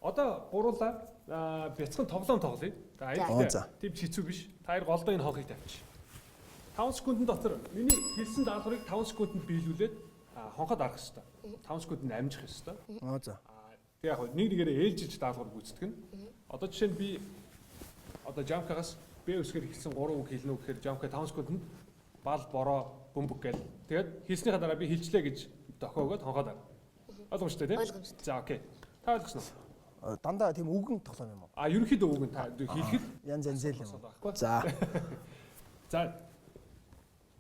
Одоо гуруулаа бяцхан тоглоом тоглоё. За аюултай. Тийм хэцүү биш. Та хоёр голдоо энэ хоолыг тавьчих. 5 секундын дотор миний хэлсэн даалгаврыг 5 секундэд биелүүлээд хонход арах хэрэгтэй. 5 секундэд амжих хэрэгтэй. За. Тэг яг нэг нэгээрээ ээлжиж даалгавар гүйцэтгэв. Одоо жишээ нь би одоо Жамкагаас Б үсгээр хэлсэн 3 үг хэлнэ үү гэхээр Жамка 5 секундэд бал бороо бөмбөг гэл. Тэгээд хэлснийхаа дараа би хэлчлээ гэж дохиогоод хонхоод ар. Ойлгомжтой тийм? Ойлгомжтой. За окей. Та ойлгосноо. Дандаа тийм үгэн тоглоом юм уу? Ерөнхийдөө үг нь та хэлэхэд янз янз л юм. За. За.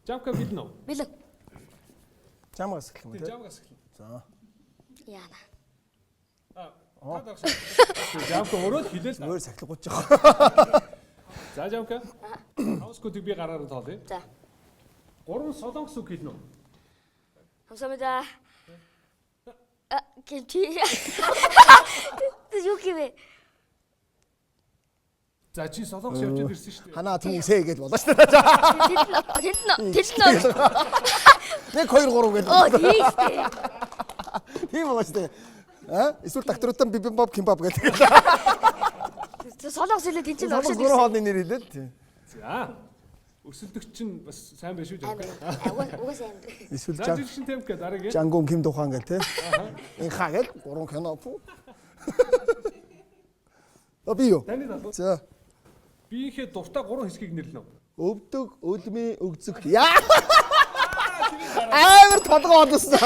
Жамка билнэ үү? Билэн. Жамгаас эхлэх юм тий. Жамгаас эхлэв. За. Яана. Жамка өөрөө хэлээл. Өөр сахилах гооч яах. За Жамка. 5 секундыг би гараараа тоолъё. За. 3 солонгос үг хэлнэ үү? 감사합니다. 김치. Юу гэвэ? За чи солонгос явж ирсэн шүү дээ. Ханаа түнсээ гэж болоо шүү дээ. Тэлнэ. 1 2 3 гэж. Оо тийштэй. Тийм болоо шүү дээ. Эсвэл докторуудаа бибимбоб кимбаб гэдэг. Солонгос хэлээ тэнцэн Солонгос оршиж гурван хоолны нэр хэлээ л тийм. За. Өсөлтөгч чинь бас сайн байх шүү Жамка. Угаас аим. Эсвэл За жишээ темп гэдэг дараагийн. Жангун Ким тухайн гэл тий. Энэ хаа гэл 3 кино пу. Би юу? Таны даа. За. Биенхээ дуртай 3 хэсгийг нэрлэнэ. Өвдөг, өлмий, өгзөг. Яа! Амар толгой олсон.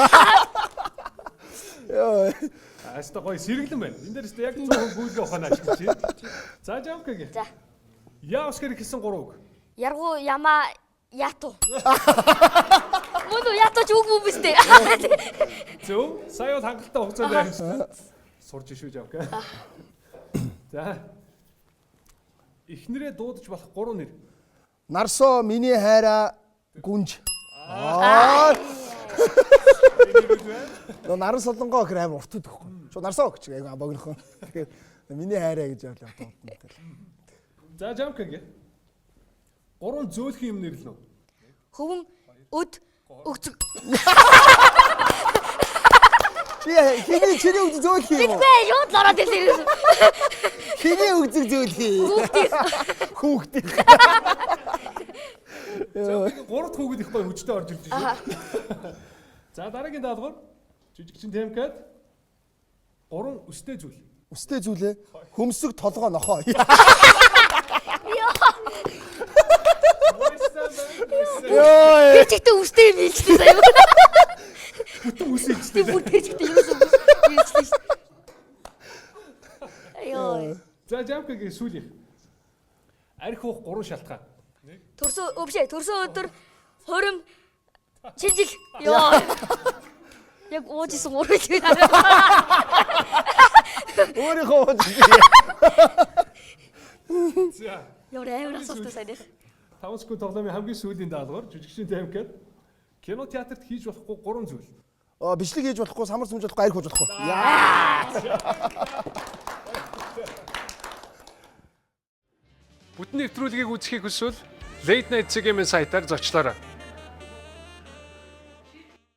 Йоо. Аста гоё сэргэлэн байна. Энэ дээр өстө яг 100% гүйлгээ ухаана ашиглаж байна. За Жамкагийн. За. Яа усгэр хэлсэн 3 үг. Яргу яма яту. Мөн яту ч үг юм бистэ. Зөв. Сая бол хангалттай хугацаанд байна. Сурж шүү Жамка. За. Эхнэрээ дуудаж болох 3 нэр. Нарсоо миний хайраа гүнж. Наран солонгоо гэр амар урт өгөхгүй. Шууд нарсоо гэж айгаа богинохон. Тэгэхээр миний хайраа гэж явлаа дуудна. За Жамкагийн 3 зөөлхөн юм нэрлэнэ үү? Хөвөн өд өгцөг. Хиний чиний өгдөг зөөлх юм уу? Бэ юу л ороод ирлээ. Хиний өгдөг зөөлх юм. Хүүхдээ. За 3 хүүхэд их гоё хүчтэй орж ирж байна. За дараагийн даалгавар жижигчин темкад 3 өстэй зүйл. Өстэй зүйлээ хөмсөг толгоо нохоо. Йоо. Би ч ихтэй үстэй юм хэлчихсэн сая. Бүтэн үс хэлжтэй. Бүтэн ихтэй юу юм хэлчихсэн. Йоо. За Жамкагийн сүүлийнх. Арх уух 3 шалтгаан. Төрсөн өдөр хорим чижил. Йоо. Яг уужсэн урал юм. Өөрийнхөө ууж. За. Ямар амар асуулт сайн. 5 секунд тоглоомын хамгийн сүүлийн даалгавар жижигчин темкад кино театрт хийж болохгүй 3 зүйл. Бичлэг хийж болохгүй, самар сүмж болохгүй, арх ууж болохгүй. Бүтэн нэвтрүүлгийг үзэхийг хүсвэл Late Night CGM-ийн сайтаар зочлоорой.